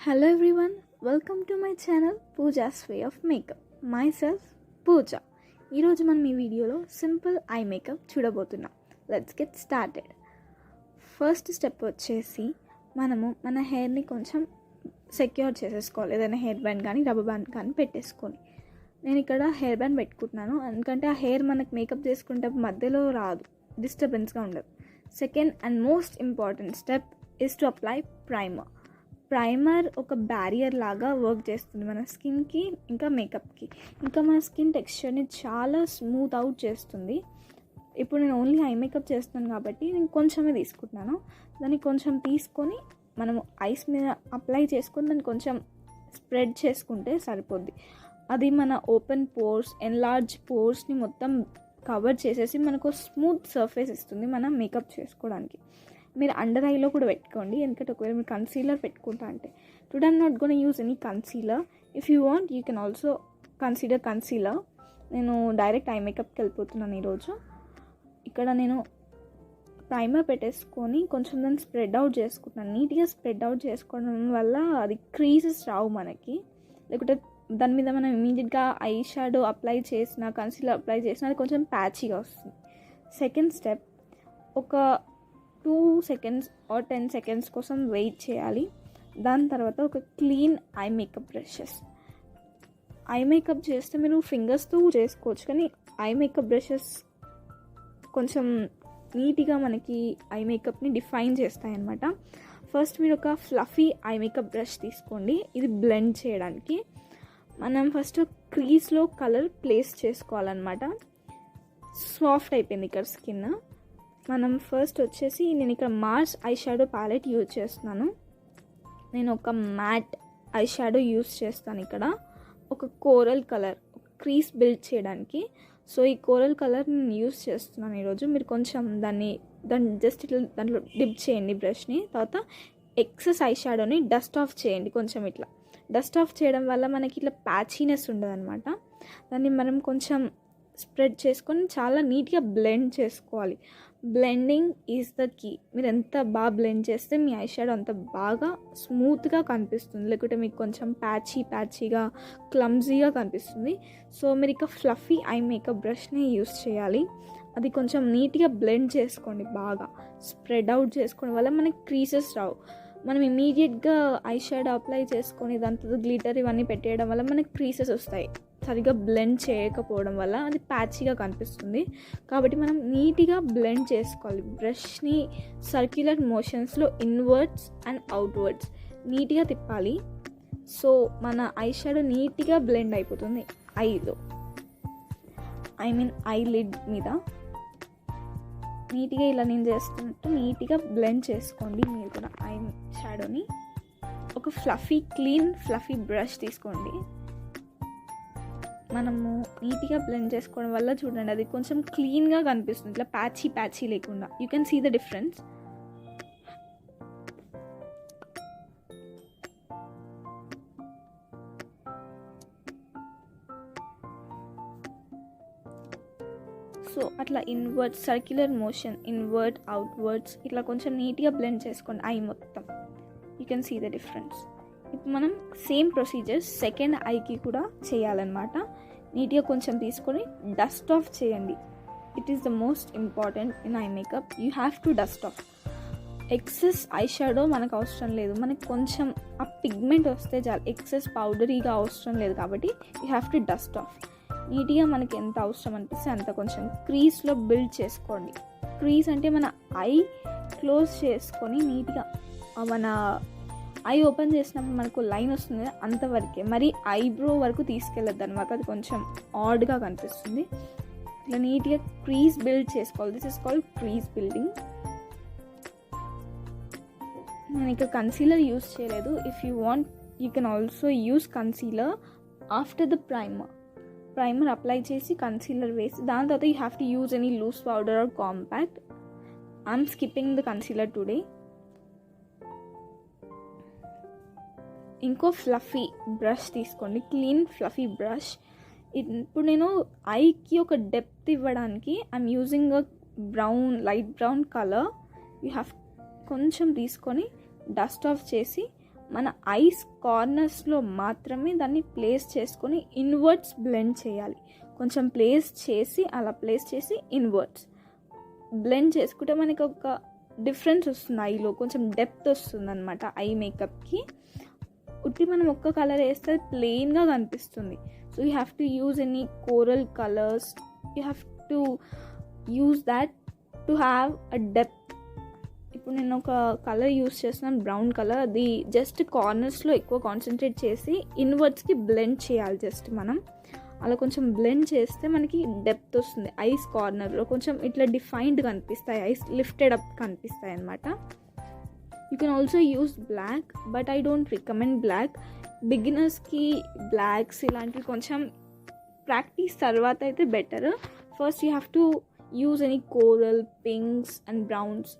Hello everyone, welcome to my channel Pooja's Way of Makeup. Myself Pooja. ఈరోజు మనం ఈ వీడియోలో సింపుల్ ఐ మేకప్ చూడబోతున్నాం. Let's get started. First step వచ్చేసి మనము మన హెయిర్ని కొంచెం సెక్యూర్ చేసేసుకోవాలి. ఏదైనా హెయిర్ బ్యాండ్ కానీ రబ్బర్ బ్యాండ్ కానీ పెట్టేసుకొని, నేను ఇక్కడ హెయిర్ బ్యాండ్ పెట్టుకుంటున్నాను ఎందుకంటే ఆ హెయిర్ మనకు మేకప్ చేసుకుంటే మధ్యలో రాదు, డిస్టర్బెన్స్గా ఉండదు. Second and most important step is to apply primer. Primer ఒక బ్యారియర్ లాగా వర్క్ చేస్తుంది మన స్కిన్కి ఇంకా మేకప్కి, ఇంకా మన స్కిన్ టెక్స్చర్ని చాలా స్మూత్ అవుట్ చేస్తుంది. ఇప్పుడు నేను ఓన్లీ ఐ మేకప్ చేస్తున్నాను కాబట్టి నేను కొంచెమే తీసుకుంటున్నాను. దాన్ని కొంచెం తీసుకొని మనము ఐస్ మీద అప్లై చేసుకొని దాన్ని కొంచెం స్ప్రెడ్ చేసుకుంటే సరిపోద్ది. అది మన ఓపెన్ పోర్స్, ఎన్లార్జ్ పోర్స్ని మొత్తం కవర్ చేసేసి మనకు స్మూత్ సర్ఫేస్ ఇస్తుంది మనం మేకప్ చేసుకోవడానికి. మీరు అండర్ ఐలో కూడా పెట్టుకోండి, ఎందుకంటే ఒకవేళ మీరు కన్సీలర్ పెట్టుకుంటా అంటే. Today I'm not gonna use any concealer. If you want you can also consider concealer. నేను డైరెక్ట్ ఐ మేకప్కి వెళ్ళిపోతున్నాను ఈరోజు. ఇక్కడ నేను ప్రైమర్ పెట్టేసుకొని కొంచెం దాన్ని స్ప్రెడ్ అవుట్ చేసుకుంటున్నాను. నీట్గా స్ప్రెడ్ అవుట్ చేసుకోవడం వల్ల అది క్రీజెస్ రావు మనకి. లేకుంటే దాని మీద మనం ఇమీడియట్గా ఐ షాడో అప్లై చేసిన, కన్సీలర్ అప్లై చేసిన అది కొంచెం ప్యాచీగా వస్తుంది. సెకండ్ స్టెప్, ఒక 2 seconds or 10 seconds కోసం వెయిట్ చేయాలి. దాని తర్వాత ఒక clean eye makeup brushes. Eye makeup చేస్తే మీరు ఫింగర్స్తో చేసుకోవచ్చు, కానీ ఐ మేకప్ బ్రషెస్ కొంచెం నీట్గా మనకి ఐ మేకప్ని డిఫైన్ చేస్తాయన్నమాట. ఫస్ట్ మీరు ఒక ఫ్లఫీ ఐ మేకప్ బ్రష్ తీసుకోండి. ఇది బ్లెండ్ చేయడానికి మనం ఫస్ట్ క్రీస్లో కలర్ ప్లేస్ చేసుకోవాలన్నమాట. సాఫ్ట్ అయిపోయింది ఇక్కడ స్కిన్. మనం ఫస్ట్ వచ్చేసి నేను ఇక్కడ Mars eye shadow palette use చేస్తున్నాను. నేను ఒక మ్యాట్ ఐ షాడో యూజ్ చేస్తాను ఇక్కడ. ఒక కోరల్ కలర్ క్రీస్ బిల్డ్ చేయడానికి. సో ఈ కోరల్ కలర్ నేను యూజ్ చేస్తున్నాను ఈరోజు. మీరు కొంచెం దాన్ని జస్ట్ ఇట్లా దాంట్లో డిప్ చేయండి బ్రష్ని. తర్వాత ఎక్సెస్ ఐ షాడోని డస్ట్ ఆఫ్ చేయండి కొంచెం. ఇట్లా డస్ట్ ఆఫ్ చేయడం వల్ల మనకి ఇట్లా ప్యాచీనెస్ ఉండదు అనమాట. దాన్ని మనం కొంచెం స్ప్రెడ్ చేసుకొని చాలా నీట్గా బ్లెండ్ చేసుకోవాలి. Blending is the key. మీరు ఎంత బాగా బ్లెండ్ చేస్తే మీ ఐ షాడో అంత బాగా స్మూత్గా కనిపిస్తుంది, లేకుంటే మీకు కొంచెం ప్యాచీగా క్లమ్జీగా కనిపిస్తుంది. సో మీరు ఇక ఫ్లఫీ ఐ మేకప్ బ్రష్ని యూస్ చేయాలి. అది కొంచెం నీట్గా బ్లెండ్ చేసుకోండి, బాగా స్ప్రెడ్ అవుట్ చేసుకోవడం వల్ల మనకి క్రీసెస్ రావు. మనం ఇమీడియట్గా ఐ షాడో అప్లై చేసుకొని దాంతో గ్లిటర్ ఇవన్నీ పెట్టేయడం వల్ల మనకి క్రీసెస్ వస్తాయి, సరిగ్గా బ్లెండ్ చేయకపోవడం వల్ల అది ప్యాచీగా కనిపిస్తుంది. కాబట్టి మనం నీట్గా బ్లెండ్ చేసుకోవాలి. బ్రష్ని సర్క్యులర్ మోషన్స్లో ఇన్వర్డ్స్ అండ్ అవుట్వర్డ్స్ నీట్గా తిప్పాలి. సో మన ఐ షాడో నీట్గా బ్లెండ్ అయిపోతుంది ఐలో, ఐ లిడ్ మీద. నీట్గా ఇలా నేను చేస్తున్నట్టు నీట్గా బ్లెండ్ చేసుకోండి మీరు కూడా ఐ షాడోని. ఒక క్లీన్ ఫ్లఫీ బ్రష్ తీసుకోండి. మనము నీట్గా బ్లెండ్ చేసుకోవడం వల్ల చూడండి అది కొంచెం క్లీన్గా కనిపిస్తుంది, ఇట్లా ప్యాచీ లేకుండా. You can see the difference. So అట్లా inward circular motion, inward outwards ఇట్లా కొంచెం నీట్గా బ్లెండ్ చేసుకోండి ఐ మొత్తం. You can see the difference. ఇప్పుడు మనం సేమ్ ప్రొసీజర్స్ సెకండ్ ఐకి కూడా చేయాలన్నమాట. నీట్గా కొంచెం తీసుకొని డస్ట్ ఆఫ్ చేయండి. It is the most important in eye makeup. You have to dust of. Excess eye shadow మనకు అవసరం లేదు, మనకి కొంచెం ఆ పిగ్మెంట్ వస్తే చాలు. ఎక్సెస్ పౌడరీగా అవసరం లేదు కాబట్టి you have to dust of. నీట్గా మనకి ఎంత అవసరం అనిపిస్తే అంత కొంచెం క్రీస్లో బిల్డ్ చేసుకోండి. క్రీస్ అంటే మన ఐ క్లోజ్ చేసుకొని నీట్గా మన ఐ ఓపెన్ చేసినప్పుడు మనకు లైన్ వస్తుంది అంతవరకే, మరి ఐబ్రో వరకు తీసుకెళ్ళద్దు అనమాట. అది కొంచెం ఆడ్గా కనిపిస్తుంది. ఇట్లా నీట్గా క్రీజ్ బిల్డ్ చేసుకోవాలి. This is called crease building. నేను ఇక్కడ కన్సీలర్ యూస్ చేయలేదు. If you want you can also use concealer after the primer apply చేసి కన్సీలర్ వేసి దాని తర్వాత you have to use any loose powder or compact. I'm skipping the concealer today. ఇంకో fluffy brush తీసుకోండి, clean fluffy brush. ఇప్పుడు నేను ఐకి ఒక డెప్త్ ఇవ్వడానికి I'm using a light brown colour. You have కొంచెం తీసుకొని డస్ట్ ఆఫ్ చేసి మన ఐస్ కార్నర్స్లో మాత్రమే దాన్ని ప్లేస్ చేసుకొని ఇన్వర్డ్స్ బ్లెండ్ చేయాలి. కొంచెం ప్లేస్ చేసి ఇన్వర్డ్స్ బ్లెండ్ చేసుకుంటే మనకి ఒక డిఫరెన్స్ వస్తుంది, ఐలో కొంచెం డెప్త్ వస్తుంది అనమాట ఐ మేకప్కి. ఉట్టి మనం ఒక్క కలర్ వేస్తే ప్లెయిన్గా కనిపిస్తుంది. So you have to use any coral colours, you have to use that to have a depth. ఇప్పుడు నేను ఒక కలర్ యూజ్ చేస్తున్నాను, బ్రౌన్ కలర్. అది జస్ట్ కార్నర్స్లో ఎక్కువ కాన్సన్ట్రేట్ చేసి ఇన్వర్డ్స్కి బ్లెండ్ చేయాలి. జస్ట్ మనం అలా కొంచెం బ్లెండ్ చేస్తే మనకి డెప్త్ వస్తుంది. ఐస్ కార్నర్లో కొంచెం ఇట్లా డిఫైన్డ్ కనిపిస్తాయి, ఐస్ లిఫ్టెడ్ అప్ కనిపిస్తాయి అన్నమాట. You can also use black, but I don't recommend black. బిగినర్స్కి బ్లాక్స్ ఇలాంటివి కొంచెం ప్రాక్టీస్ తర్వాత అయితే better. First you have to use any coral, pinks and browns.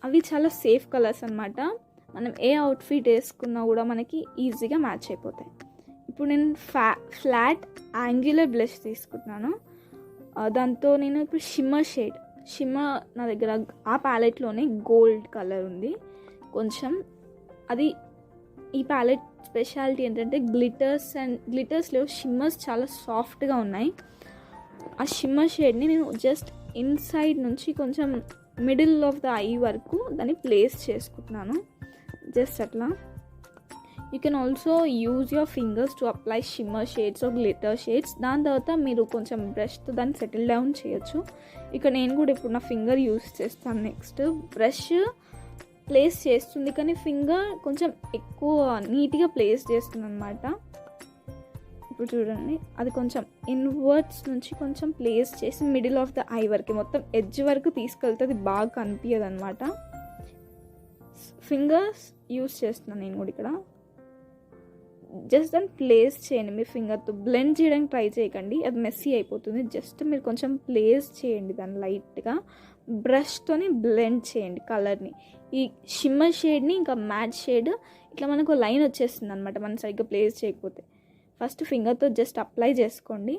అవి చాలా సేఫ్ కలర్స్ అనమాట. మనం ఏ అవుట్ఫిట్ వేసుకున్నా కూడా మనకి ఈజీగా మ్యాచ్ అయిపోతాయి. ఇప్పుడు నేను ఫ్లాట్ యాంగ్యులర్ బ్లష్ తీసుకుంటున్నాను. దాంతో నేను ఇప్పుడు షిమ్మర్ నా దగ్గర ఆ ప్యాలెట్లోనే గోల్డ్ కలర్ ఉంది కొంచెం. అది ఈ ప్యాలెట్ స్పెషాలిటీ ఏంటంటే గ్లిటర్స్లో షిమ్మర్స్ చాలా సాఫ్ట్గా ఉన్నాయి. ఆ షిమ్మర్ షేడ్ని నేను జస్ట్ ఇన్సైడ్ నుంచి కొంచెం మిడిల్ ఆఫ్ ద ఐ వరకు దాన్ని ప్లేస్ చేసుకుంటున్నాను, జస్ట్ అట్లా. You can also use your fingers to apply shimmer shades or glitter shades. దాని తర్వాత మీరు కొంచెం బ్రష్తో దాన్ని సెటిల్ డౌన్ చేయొచ్చు. ఇక నేను కూడా ఇప్పుడు నా ఫింగర్ యూజ్ చేస్తాను. నెక్స్ట్ బ్రష్ ప్లేస్ చేస్తుంది కానీ ఫింగర్ కొంచెం ఎక్కువ నీట్గా ప్లేస్ చేస్తుంది అనమాట. ఇప్పుడు చూడండి, అది కొంచెం ఇన్వర్డ్స్ నుంచి కొంచెం ప్లేస్ చేసి మిడిల్ ఆఫ్ ద ఐ వరకు మొత్తం ఎడ్జ్ వరకు తీసుకెళ్తే అది బాగా కనిపించదు అనమాట. ఫింగర్స్ యూజ్ చేస్తున్నాను నేను కూడా ఇక్కడ. జస్ట్ దాన్ని ప్లేస్ చేయండి మీ ఫింగర్తో. బ్లెండ్ చేయడానికి ట్రై చేయకండి, అది మెస్సీ అయిపోతుంది. జస్ట్ మీరు కొంచెం ప్లేస్ చేయండి దాన్ని లైట్గా. బ్రష్తోని బ్లెండ్ చేయండి కలర్ని. ఈ షిమ్మర్ షేడ్ని ఇంకా మ్యాట్ షేడ్ ఇట్లా మనకు లైన్ వచ్చేస్తుంది అనమాట మనం సరిగ్గా ప్లేస్ చేయకపోతే. ఫస్ట్ ఫింగర్తో జస్ట్ అప్లై చేసుకోండి.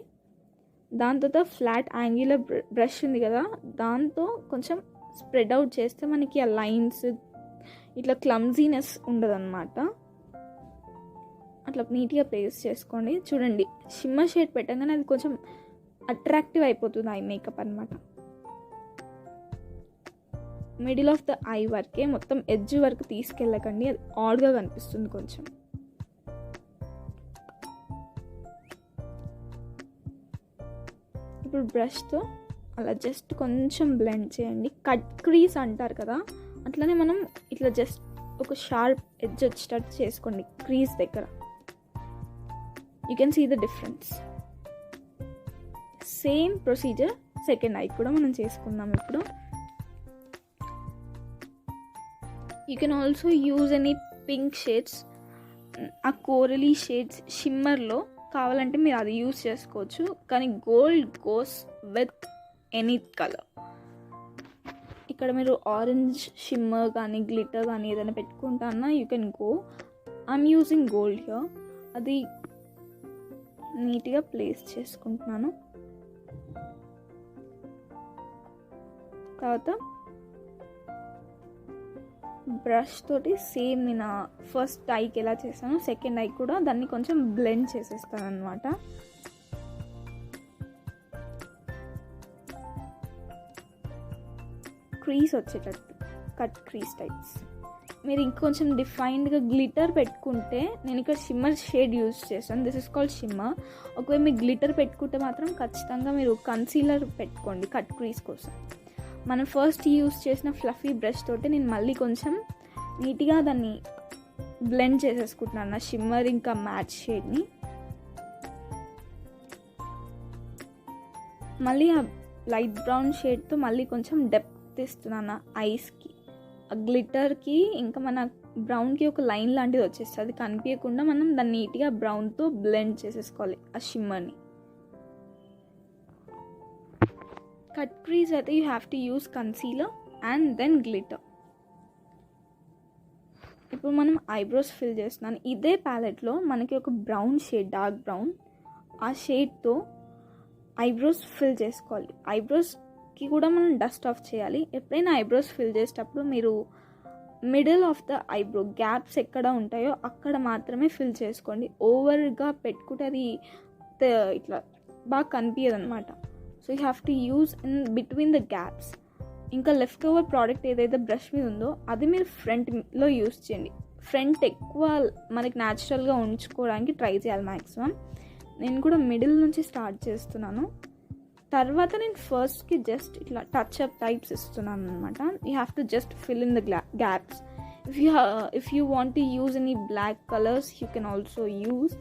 దాని తర్వాత ఫ్లాట్ యాంగ్యులర్ బ్రష్ ఉంది కదా, దాంతో కొంచెం స్ప్రెడ్ అవుట్ చేస్తే మనకి ఆ లైన్స్ ఇట్లా క్లమ్జీనెస్ ఉండదు అనమాట. అట్లా నీట్గా ప్లేస్ చేసుకోండి. చూడండి, షిమ్మర్ షేడ్ పెట్టగానే అది కొంచెం అట్రాక్టివ్ అయిపోతుంది ఐ మేకప్ అనమాట. మిడిల్ ఆఫ్ ద ఐ వరకే, మొత్తం ఎడ్జ్ వరకు తీసుకెళ్ళకండి, అది ఆడ్గా కనిపిస్తుంది కొంచెం. ఇప్పుడు బ్రష్తో అలా జస్ట్ కొంచెం బ్లెండ్ చేయండి. కట్ క్రీజ్ అంటారు కదా, అట్లనే మనం ఇట్లా జస్ట్ ఒక షార్ప్ ఎడ్జ్ వచ్చేటట్టు చేసుకోండి క్రీజ్ దగ్గర. You can see the difference. Same procedure second eye కూడా మనం చేసుకుందాం ఇప్పుడు. You can also use any pink shades, ఆ కోరలీ షేడ్స్ షిమ్మర్లో కావాలంటే మీరు అది యూజ్ చేసుకోవచ్చు. కానీ gold goes with any colour. ఇక్కడ మీరు ఆరెంజ్ షిమ్మర్ కానీ గ్లిటర్ కానీ ఏదైనా పెట్టుకుంటానా you can go. I'm using gold here. అది నీట్గా ప్లేస్ చేసుకుంటున్నాను. తర్వాత బ్రష్ తోటి సేమ్ నేను ఫస్ట్ ఐకి ఎలా చేస్తాను సెకండ్ ఐ కూడా దాన్ని కొంచెం బ్లెండ్ చేసేస్తాను అనమాట. క్రీస్ వచ్చేటట్టు కట్ క్రీస్ టైప్స్. మీరు ఇంకొంచెం డిఫైన్డ్గా గ్లిటర్ పెట్టుకుంటే, నేను ఇక్కడ షిమ్మర్ షేడ్ యూజ్ చేస్తాను, దిస్ ఇస్ కాల్డ్ షిమ్మర్. ఒకవేళ మీకు గ్లిటర్ పెట్టుకుంటే మాత్రం ఖచ్చితంగా మీరు కన్సీలర్ పెట్టుకోండి కట్ క్రీస్ కోసం. మనం ఫస్ట్ యూజ్ చేసిన ఫ్లఫీ బ్రష్ తోటి నేను మళ్ళీ కొంచెం నీట్గా దాన్ని బ్లెండ్ చేసేసుకుంటున్నాను నా షిమ్మర్ ఇంకా మ్యాట్ షేడ్ని. మళ్ళీ ఆ లైట్ బ్రౌన్ షేడ్తో మళ్ళీ కొంచెం డెప్త్ ఇస్తున్నాను ఐస్కి. ఆ గ్లిటర్కి ఇంకా మన బ్రౌన్కి ఒక లైన్ లాంటిది వచ్చేస్తుంది, అది కనిపించకుండా మనం దాన్ని నీట్గా బ్రౌన్తో బ్లెండ్ చేసేసుకోవాలి ఆ షిమ్మర్ని. కట్ క్రీజ్ అయితే you have to use concealer and then glitter. ఇప్పుడు మనం ఐబ్రోస్ ఫిల్ చేస్తున్నాను. ఇదే ప్యాలెట్లో మనకి ఒక బ్రౌన్ షేడ్, డార్క్ బ్రౌన్, ఆ షేడ్తో ఐబ్రోస్ ఫిల్ చేసుకోవాలి. ఐబ్రోస్కి కూడా మనం డస్ట్ ఆఫ్ చేయాలి. ఎప్పుడైనా ఐబ్రోస్ ఫిల్ చేసేటప్పుడు మీరు middle of the eyebrow gaps ఎక్కడ ఉంటాయో అక్కడ మాత్రమే ఫిల్ చేసుకోండి. ఓవర్గా పెట్టుకుంటే అది ఇట్లా బాగా కనిపించదు అనమాట. So you have to use in between the gaps. ఇంకా లెఫ్ట్ ఓవర్ ప్రోడక్ట్ ఏదైతే బ్రష్ మీద ఉందో అది మీరు ఫ్రంట్లో యూజ్ చేయండి. ఫ్రంట్ ఎక్కువ మనకి న్యాచురల్గా ఉంచుకోవడానికి ట్రై చేయాలి మ్యాక్సిమం. నేను కూడా మిడిల్ నుంచి స్టార్ట్ చేస్తున్నాను. తర్వాత నేను ఫస్ట్కి జస్ట్ ఇట్లా టచ్ అప్ టైప్స్ ఇస్తున్నాను అనమాట. You have to just fill in the gaps. If you want to use any black colours you can also use,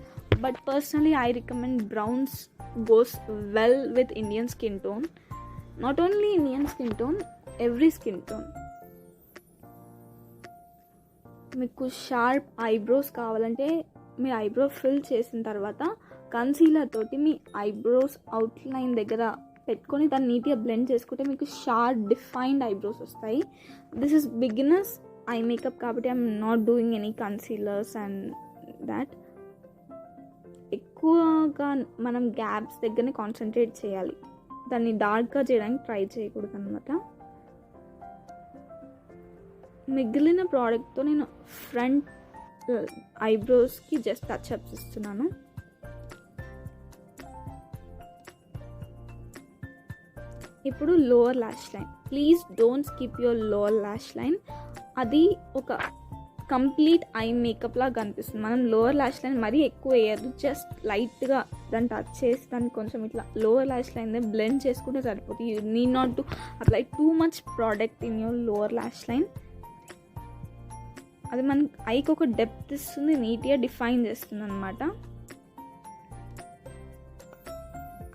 but personally I recommend browns goes well with Indian skin tone. Not only Indian skin tone, every skin tone. మీకు sharp eyebrows కావాలంటే మీరు eyebrow fill చేసిన తర్వాత concealer తోటి మీ eyebrows outline దగ్గర పెట్టుకొని దాన్ని నీట్గా బ్లెండ్ చేసుకుంటే మీకు షార్ప్ డిఫైన్డ్ ఐబ్రోస్ వస్తాయి. This is beginners eye makeup కాబట్టి I'm not doing any concealers and that. ఎక్కువగా మనం గ్యాప్స్ దగ్గరనే కాన్సన్ట్రేట్ చేయాలి, దాన్ని డార్క్గా చేయడానికి ట్రై చేయకూడదు అనమాట. మిగిలిన ప్రోడక్ట్తో నేను ఫ్రంట్ ఐబ్రోస్కి జస్ట్ టచ్అప్స్ ఇస్తున్నాను. ఇప్పుడు lower lash line. Please don't skip your lower lash line. అది ఒక కంప్లీట్ ఐ మేకప్ లాగా కనిపిస్తుంది. మనం లోవర్ ల్యాష్ లైన్ మరీ ఎక్కువ వేయద్దు, జస్ట్ లైట్గా దాన్ని టచ్ చేసి దాన్ని కొంచెం ఇట్లా లోవర్ ల్యాష్ లైన్ బ్లెండ్ చేసుకుంటే సరిపోతుంది. You need not to apply too much product in your lower lash line. అది మనకి ఐకి ఒక డెప్త్ ఇస్తుంది, నీట్గా డిఫైన్ చేస్తుంది అనమాట.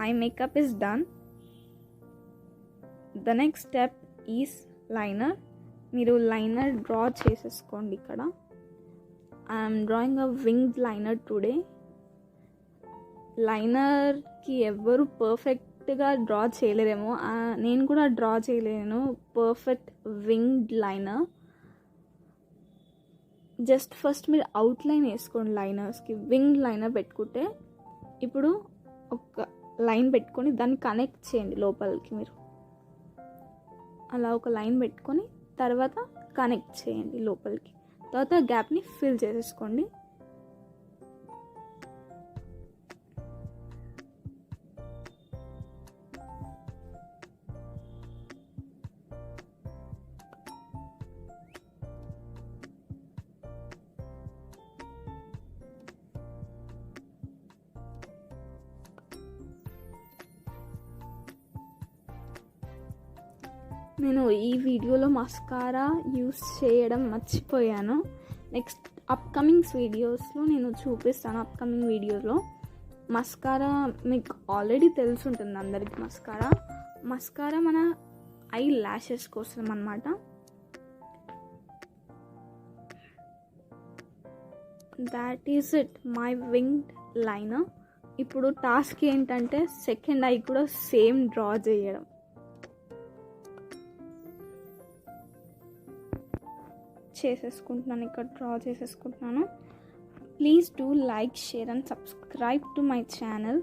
Eye makeup is done. The next step is liner. మీరు లైనర్ డ్రా చేసేసుకోండి. ఇక్కడ I'm drawing a winged liner today. లైనర్కి ఎవరు పర్ఫెక్ట్గా డ్రా చేయలేరేమో, నేను కూడా డ్రా చేయలేను perfect winged liner. Just first మీరు అవుట్లైన్ వేసుకోండి లైనర్స్కి. వింగ్డ్ లైనర్ పెట్టుకుంటే ఇప్పుడు ఒక లైన్ పెట్టుకొని దాన్ని కనెక్ట్ చేయండి లోపలికి. మీరు అలా ఒక లైన్ పెట్టుకొని తర్వాత కనెక్ట్ చేయండి లోపలికి. తర్వాత గ్యాప్ని ఫిల్ చేసేసుకోండి. నేను ఈ వీడియోలో మస్కారా యూస్ చేయడం మర్చిపోయాను. నెక్స్ట్ అప్కమింగ్స్ వీడియోస్లో నేను చూపిస్తాను. అప్కమింగ్ వీడియోలో మస్కారా మీకు ఆల్రెడీ తెలిసి ఉంటుంది అందరికీ. మస్కారా మన ఐ ల్యాషెస్ కోసం అన్నమాట. That is it, my winged liner. ఇప్పుడు టాస్క్ ఏంటంటే సెకండ్ ఐ కూడా సేమ్ డ్రా చేయడం. చేసేసుకుంటున్నాను, ఇక్కడ డ్రా చేసేసుకుంటున్నాను. Please do like, share and subscribe to my channel.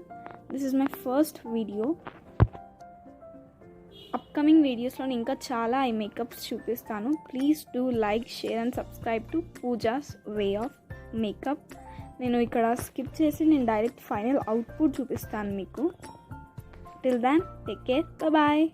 This is my first video. Upcoming వీడియోస్లో నేను ఇంకా చాలా ఐ మేకప్స్ చూపిస్తాను. Please do like, share and subscribe to pujas way of makeup. నేను ఇక్కడ స్కిప్ చేసి నేను డైరెక్ట్ ఫైనల్ అవుట్పుట్ చూపిస్తాను మీకు. Till then take care, bye.